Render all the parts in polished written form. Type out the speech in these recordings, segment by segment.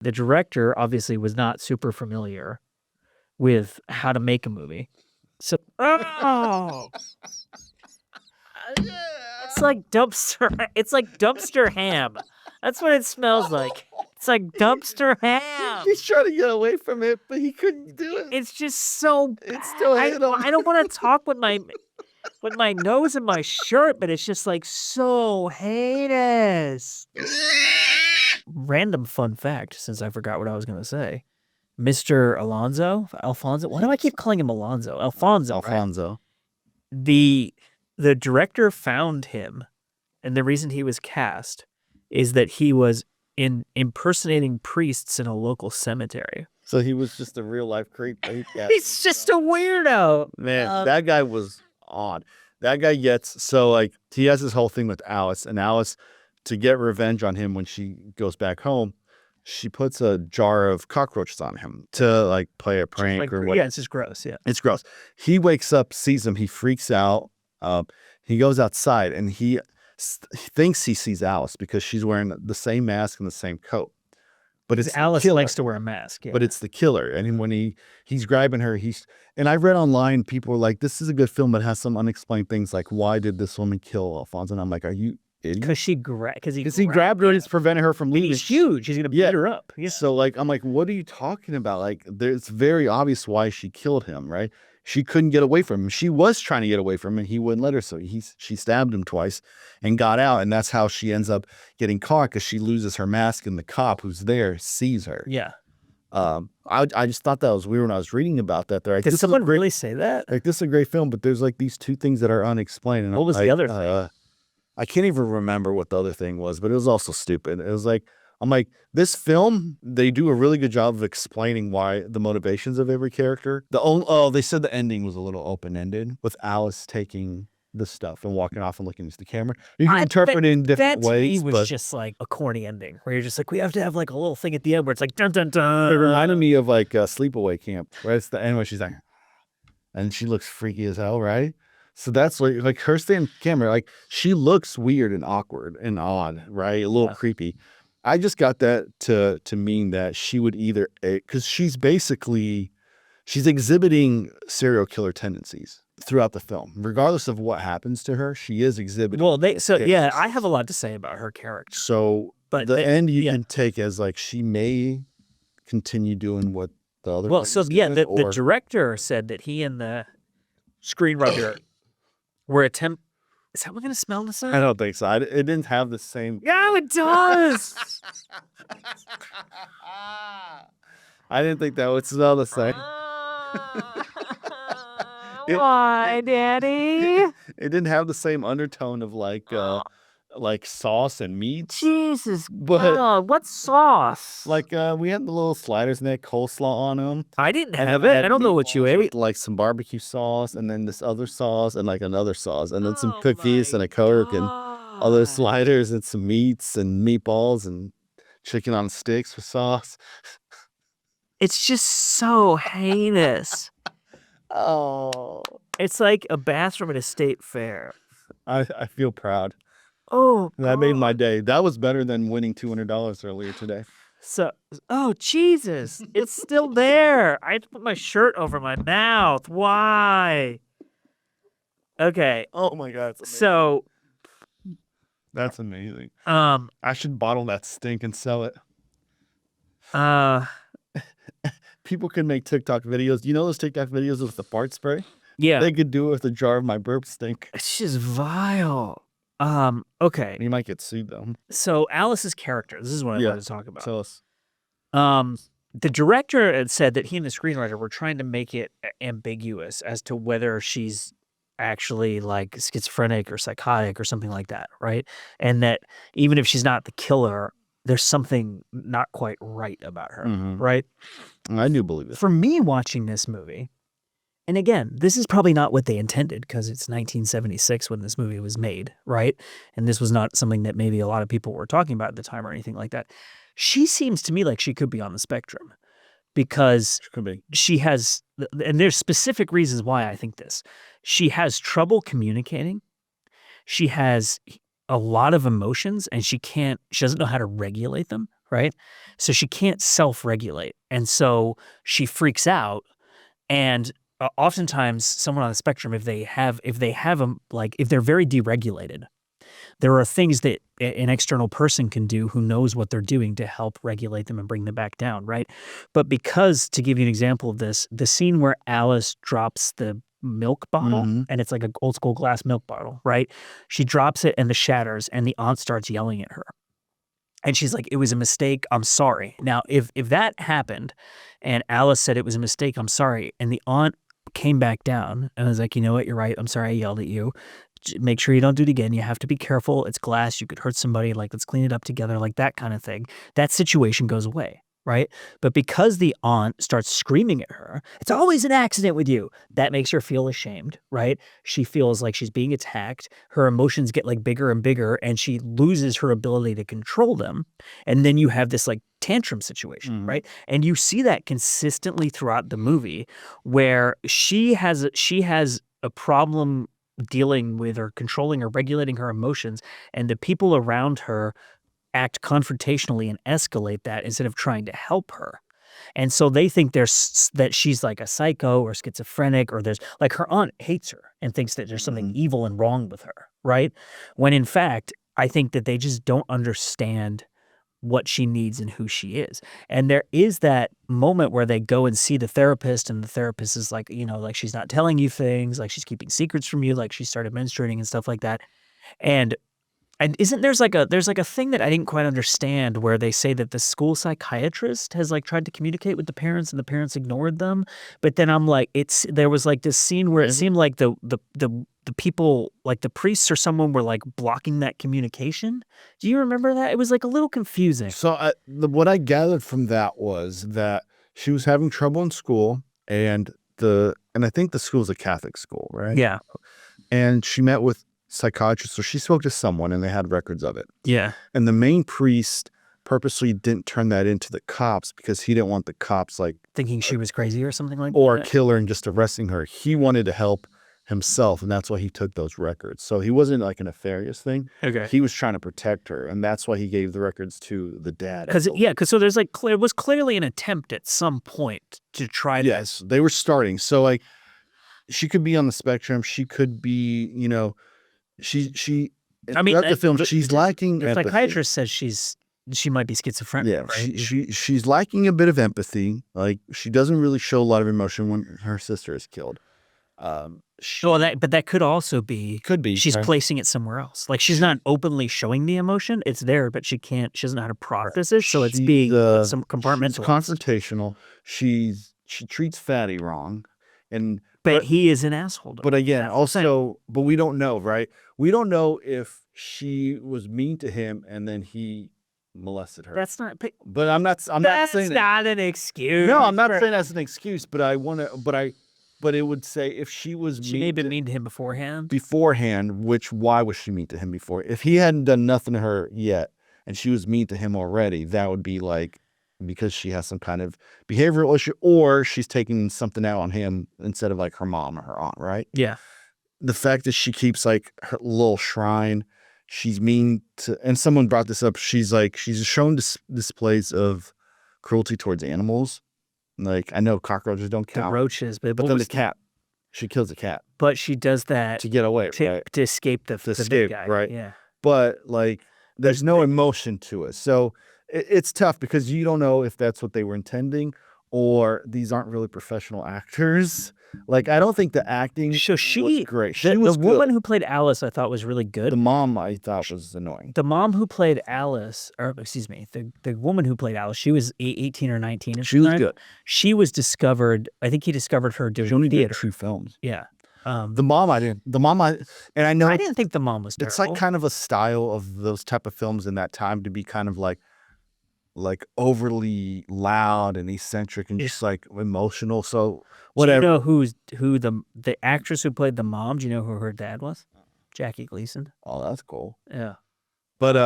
The director obviously was not super familiar with how to make a movie. So, it's like dumpster ham. That's what it smells like. It's like dumpster ham. He's trying to get away from it, but he couldn't do it. It's just so It's still I hitting him. don't want to talk with my nose in my shirt, but it's just like so heinous. Random fun fact, since I forgot what I was going to say. Mr. Alfonso. Why do I keep calling him Alonzo? Alfonso. Right? The director found him, and the reason he was cast is that he was impersonating priests in a local cemetery. So he was just a real life creep. He's just a weirdo. Man, that guy was odd. That guy he has this whole thing with Alice, and Alice, to get revenge on him when she goes back home, she puts a jar of cockroaches on him to like play a prank or what. Yeah, it's just gross. Yeah, it's gross. He wakes up, sees him, he freaks out. He goes outside and he thinks he sees Alice because she's wearing the same mask and the same coat. But it's Alice likes to wear a mask. Yeah. But it's the killer. And when he's grabbing her, and I read online, people were like, this is a good film, but has some unexplained things like, why did this woman kill Alfonso? And I'm like, are you idiot? Because he grabbed her and he's preventing her from leaving. He's huge. He's going to beat her up. Yeah. So like, I'm like, what are you talking about? Like, it's very obvious why she killed him, right? She couldn't get away from him. She was trying to get away from him and he wouldn't let her. So she stabbed him twice and got out. And that's how she ends up getting caught, because she loses her mask and the cop who's there sees her. Yeah. I just thought that was weird when I was reading about that. Like, did someone really say that? Like, this is a great film, but there's like these two things that are unexplained. And what was the other thing? I can't even remember what the other thing was, but it was also stupid. It was like, I'm like, this film, they do a really good job of explaining why the motivations of every character. They said the ending was a little open-ended with Alice taking the stuff and walking off and looking into the camera. You can interpret it in different ways. It was just like a corny ending where you're just like, we have to have like a little thing at the end where it's like, dun, dun, dun. It reminded me of like Sleepaway Camp, where it's the end where she's like, and she looks freaky as hell, right? So that's like her standing camera, like she looks weird and awkward and odd, right? A little creepy. I just got that to mean that she would either, because she's exhibiting serial killer tendencies throughout the film. Regardless of what happens to her, she is exhibiting. Well, I have a lot to say about her character. So, but the end you can take as like she may continue doing what the other. Well, so yeah, the director said that he and the screenwriter were attempt. Is that what going to smell the same? I don't think so. It didn't have the same. Yeah, it does. I didn't think that would smell the same. Why, Daddy? It didn't have the same undertone of like sauce and meat. Jesus, God, what sauce? Like we had the little sliders and they had coleslaw on them. I didn't have it. I don't know what you ate. Like some barbecue sauce and then this other sauce and like another sauce and then some cookies and a Coke and other sliders and some meats and meatballs and chicken on sticks with sauce. It's just so heinous. Oh, it's like a bathroom at a state fair. I feel proud. Oh, that made my day. That was better than winning $200 earlier today. So, oh, Jesus, it's still there. I had to put my shirt over my mouth. Why? Okay. Oh my God. So. That's amazing. I should bottle that stink and sell it. People can make TikTok videos. You know those TikTok videos with the fart spray? Yeah. They could do it with a jar of my burp stink. It's just vile. Okay. You might get sued though. So Alice's character, this is what I wanted to talk about. Tell us. The director had said that he and the screenwriter were trying to make it ambiguous as to whether she's actually like schizophrenic or psychotic or something like that, right? And that even if she's not the killer, there's something not quite right about her, right? I do believe it. For me watching this movie, and again, this is probably not what they intended because it's 1976 when this movie was made, right? And this was not something that maybe a lot of people were talking about at the time or anything like that. She seems to me like she could be on the spectrum because she has, and there's specific reasons why I think this. She has trouble communicating. She has a lot of emotions and she doesn't know how to regulate them, right? So she can't self-regulate. And so she freaks out. And oftentimes someone on the spectrum, if they have like, if they're very deregulated, there are things that an external person can do who knows what they're doing to help regulate them and bring them back down, right? But because, to give you an example of this, the scene where Alice drops the milk bottle, Mhm. and it's like an old school glass milk bottle, right? She drops it and the shatters, and the aunt starts yelling at her. And she's like, "It was a mistake. I'm sorry." Now, if that happened and Alice said it was a mistake, "I'm sorry," and the aunt came back down and was like, "You know what? You're right. I'm sorry I yelled at you. Make sure you don't do it again. You have to be careful. It's glass. You could hurt somebody. Like, let's clean it up together," like that kind of thing. That situation goes away, right? But because the aunt starts screaming at her, "It's always an accident with you," that makes her feel ashamed, right? She feels like she's being attacked. Her emotions get like bigger and bigger, and she loses her ability to control them. And then you have this like tantrum situation, Mhm. right? And you see that consistently throughout the movie where she has a problem dealing with or controlling or regulating her emotions, and the people around her act confrontationally and escalate that instead of trying to help her. And so they think that she's like a psycho or schizophrenic, or there's like her aunt hates her and thinks that there's something Mhm. evil and wrong with her, right? When in fact, I think that they just don't understand what she needs and who she is. And there is that moment where they go and see the therapist, and the therapist is like, like, she's not telling you things, like she's keeping secrets from you, like she started menstruating and stuff like that. And isn't there's like a thing that I didn't quite understand where they say that the school psychiatrist has like tried to communicate with the parents and the parents ignored them. But then I'm like, there was like this scene where it Mhm. seemed like the people, like the priests or someone, were like blocking that communication. Do you remember that? It was like a little confusing. So what I gathered from that was that she was having trouble in school, and I think the school's a Catholic school, right? Yeah. And she met with psychiatrists, so she spoke to someone, and they had records of it. Yeah. And the main priest purposely didn't turn that into the cops because he didn't want the cops like Thinking she was crazy or something like or that. kill her and just arresting her. He wanted to help himself, and that's why he took those records. So he wasn't like a nefarious thing. Okay. He was trying to protect her, and that's why he gave the records to the dad. Because so there's like it was clearly an attempt at some point to try to. Yes, they were starting. So like she could be on the spectrum. She could be, she I mean, throughout the film, she's lacking the empathy. psychiatrist says she might be schizophrenic, Yeah, right? she's lacking a bit of empathy. Like she doesn't really show a lot of emotion when her sister is killed. Well, that could also be Could be, she's right. placing it somewhere else. Like she's not openly showing the emotion; it's there, but she doesn't know how to process it, so it's She's, being some she's compartmentalized. confrontational. She treats Fatty wrong, and But he is an asshole to her. but again, That's what I'm saying. also, but we don't know, right? We don't know if she was mean to him and then he molested her. That's not. But I'm not saying That's that. not an excuse. No, I'm not saying that's an excuse, but I want to, but it would say if she was She may have been mean to him beforehand. why was she mean to him before? If he hadn't done nothing to her yet and she was mean to him already, that would be like because she has some kind of behavioral issue or she's taking something out on him instead of like her mom or her aunt, right? Yeah. The fact that she keeps like her little shrine, she's mean to, and someone brought this up. She's shown displays of cruelty towards animals. Like I know cockroaches don't The count, roaches, but but then the cat, she kills a cat But she does that to get away, to right? escape the big escape, guy. right? Yeah. But like, there's no emotion to it, so it's tough because you don't know if that's what they were intending or these aren't really professional actors. Like, I don't think the acting So was great. She the was woman good. who played Alice, I thought was really good. The mom I thought was annoying. The mom who played Alice, or excuse me, the woman who played Alice, she was 18 or 19. She was good. She was discovered. I think he discovered her doing She only did theater. 2 films. Yeah. The mom I didn't. The mom and I know I didn't think the mom was terrible. it's like kind of a style of those type of films in that time to be kind of like overly loud and eccentric and just like emotional. So whatever. Do you know who the actress who played the mom? Do you know who her dad was? Jackie Gleason. Oh, that's cool. Yeah. But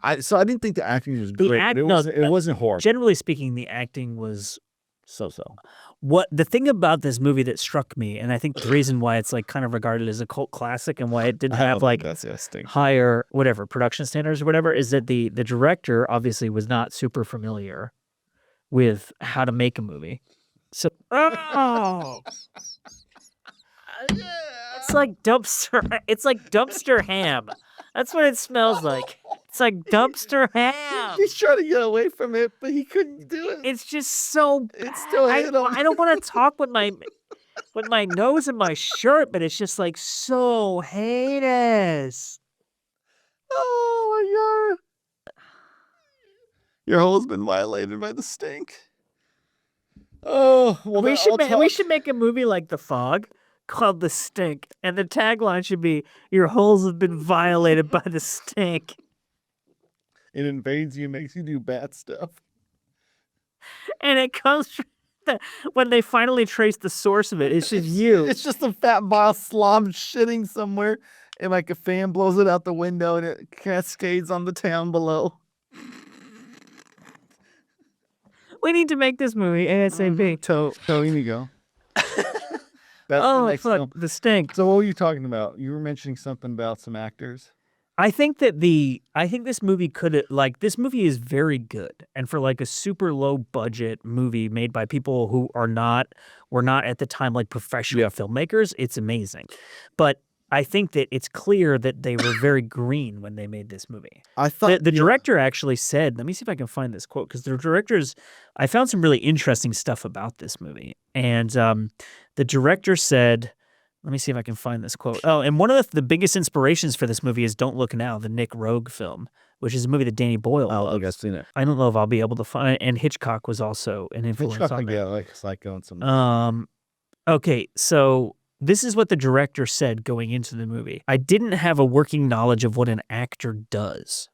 I didn't think the acting was great. It wasn't horrible. Generally speaking, the acting was So-so. What the thing about this movie that struck me, and I think the reason why it's like kind of regarded as a cult classic and why it didn't have like higher whatever production standards or whatever, is that the director obviously was not super familiar with how to make a movie. So it's like dumpster ham. That's what it smells like. It's like dumpster ham. He's trying to get away from it, but he couldn't do it. It's just so It's still I hit him. I don't want to talk with my nose in my shirt, but it's just like so heinous. Oh my god. Your hole's been violated by the stink. Oh, well, we should make a movie like The Fog called The Stink, and the tagline should be "Your holes have been violated by the stink." It invades you, makes you do bad stuff. And it comes from when they finally trace the source of it. It's just you. It's just a fat ball slob shitting somewhere, and like a fan blows it out the window, and it cascades on the town below. We need to make this movie ASAP. So here you go. That's the Oh next fuck, film. The Stink. So what were you talking about? You were mentioning something about some actors. I think this movie this movie is very good, and for like a super low budget movie made by people who were not at the time like professional filmmakers, it's amazing. But I think that it's clear that they were very green when they made this movie. I thought the director actually said, let me see if I can find this quote, because I found some really interesting stuff about this movie. And the director said, let me see if I can find this quote. Oh, and one of the biggest inspirations for this movie is Don't Look Now, the Nick Rogue film, which is a movie that Danny Boyle loves. okay, I've seen it. I don't know if I'll be able to find it. And Hitchcock was also an influence on it. Yeah, like Psycho and something. Okay, so this is what the director said going into the movie. I didn't have a working knowledge of what an actor does.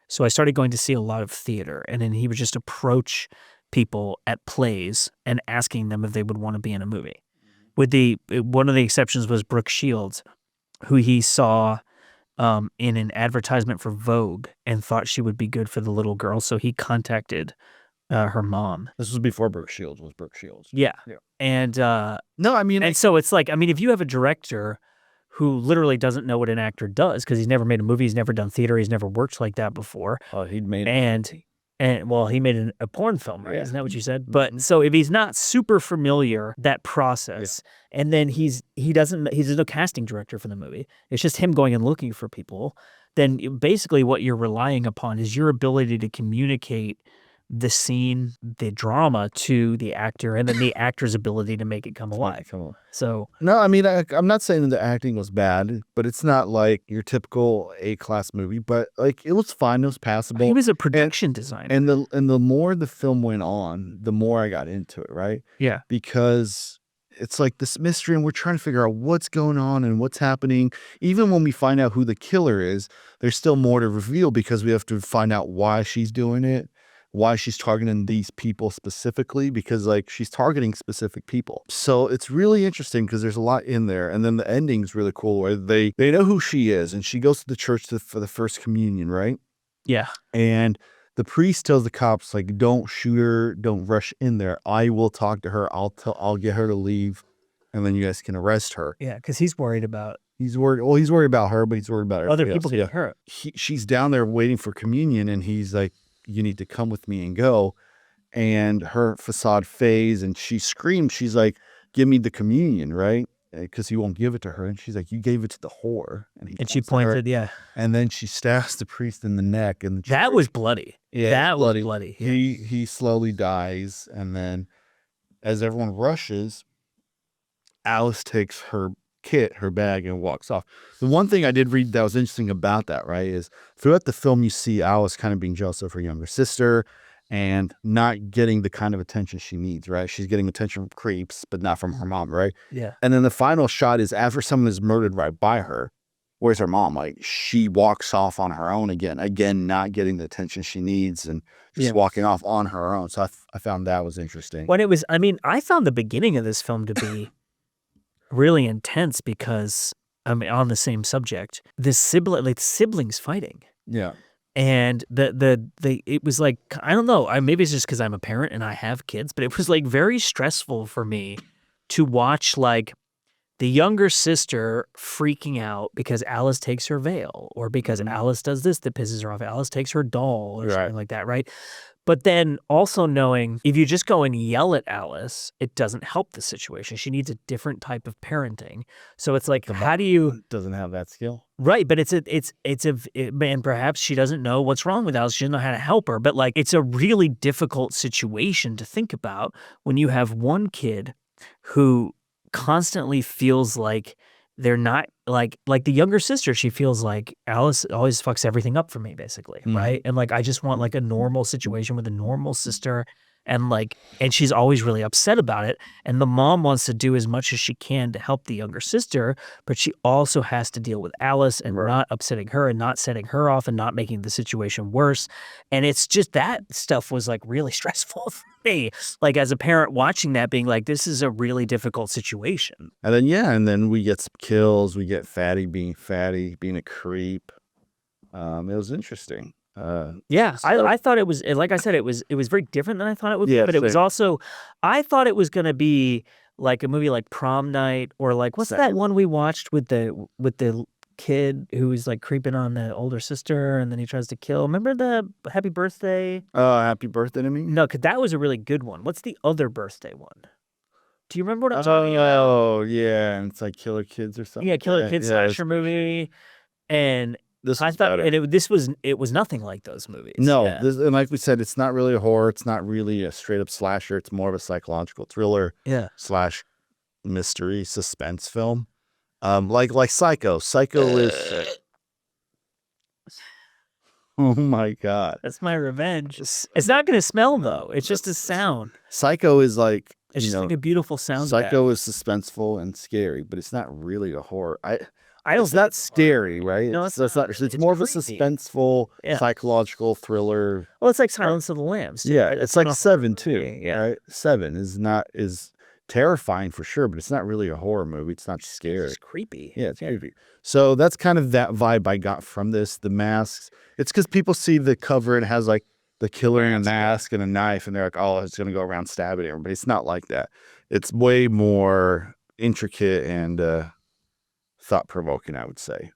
So I started going to see a lot of theater, and then he would just approach people at plays and asking them if they would want to be in a movie. One of the exceptions was Brooke Shields, who he saw in an advertisement for Vogue and thought she would be good for the little girl, so he contacted her mom. This was before Brooke Shields was Brooke Shields. Yeah. And no, I mean, and so it's like, I mean, if you have a director who literally doesn't know what an actor does because he's never made a movie, he's never done theater, he's never worked like that before. Oh, he'd made And well, he made a porn film, right? Yeah. Isn't that what you said? But so if he's not super familiar that process, and then he's no casting director for the movie. It's just him going and looking for people. Then basically what you're relying upon is your ability to communicate the scene, the drama to the actor, and then the actor's ability to make it come alive. So no, I mean, I'm not saying that the acting was bad, but it's not like your typical A-class movie. But like, it was fine, it was passable. He was a production designer, and the more the film went on, the more I got into it, right? Yeah, because it's like this mystery, and we're trying to figure out what's going on and what's happening. Even when we find out who the killer is, there's still more to reveal because we have to find out why she's doing it. Why she's targeting these people specifically, because like she's targeting specific people. So it's really interesting because there's a lot in there. And then the ending's really cool where they know who she is, and she goes to the church for the first communion, right? Yeah. And the priest tells the cops, like, don't shoot her, don't rush in there. I will talk to her. I'll get her to leave, and then you guys can arrest her. Yeah, because he's worried about He's worried about her, but he's worried about other people getting hurt. She's down there waiting for communion, and he's like, you need to come with me and go. And her facade fades, and she screams. She's like, give me the communion, right? Because he won't give it to her. And she's like, you gave it to the whore. And she pointed, yeah. And then she stabs the priest in the neck. And that was bloody. Yeah, that was bloody. Yeah. He slowly dies. And then as everyone rushes, Alice takes her bag, and walks off. The one thing I did read that was interesting about that, right, is throughout the film you see Alice kind of being jealous of her younger sister and not getting the kind of attention she needs, right? She's getting attention from creeps, but not from her mom, right? Yeah. And then the final shot is after someone is murdered right by her, where's her mom? Like, she walks off on her own again, not getting the attention she needs and just walking off on her own. So I found that was interesting. When I found the beginning of this film to be really intense because, on the same subject, siblings fighting. Yeah. And it was like, I don't know, maybe it's just because I'm a parent and I have kids, but it was like very stressful for me to watch like the younger sister freaking out because Alice takes her veil, or because Alice does this that pisses her off. Alice takes her doll or something like that, right? But then also knowing if you just go and yell at Alice, it doesn't help the situation. She needs a different type of parenting. So it's like, how do you doesn't have that skill? Right, but and perhaps she doesn't know what's wrong with Alice. She doesn't know how to help her. But like, it's a really difficult situation to think about when you have one kid who constantly feels like they're not like the younger sister. She feels like Alice always fucks everything up for me, basically, right? And like, I just want like a normal situation with a normal sister, and she's always really upset about it. And the mom wants to do as much as she can to help the younger sister, but she also has to deal with Alice and not upsetting her and not setting her off and not making the situation worse. And it's just, that stuff was like really stressful for me. Like, as a parent watching that, being like, this is a really difficult situation. And then we get some kills. We get Fatty, being a creep. It was interesting. I thought it was, like I said, it was very different than I thought it would be, but it was also, I thought it was going to be like a movie like Prom Night, or like, what's that one we watched with the kid who was like creeping on the older sister and then he tries to kill. Remember the Happy Birthday? Happy Birthday to Me? No, because that was a really good one. What's the other birthday one? Do you remember what I'm talking about? Oh, yeah, and it's like Killer Kids or something. Yeah, Killer Kids slasher movie. And I thought, and it was nothing like those movies. No, and like we said, it's not really a horror. It's not really a straight up slasher. It's more of a psychological thriller. Slash mystery suspense film. Like Psycho. Psycho is. Oh my God, that's my revenge. It's not going to smell though. It's just a sound. Psycho is like, it's just like a beautiful sound. Psycho is suspenseful and scary, but it's not really a horror. It's not scary, right? No, it's not. It's more of a suspenseful, psychological thriller. Well, it's like Silence of the Lambs. Too, right? It's like Seven too. Right? Seven is terrifying for sure, but it's not really a horror movie. It's not scary. It's creepy. Yeah, it's creepy. So that's kind of that vibe I got from this. The masks. It's because people see the cover and it has like the killer in a mask and a knife, and they're like, oh, it's gonna go around stabbing everybody. It's not like that. It's way more intricate and thought-provoking, I would say.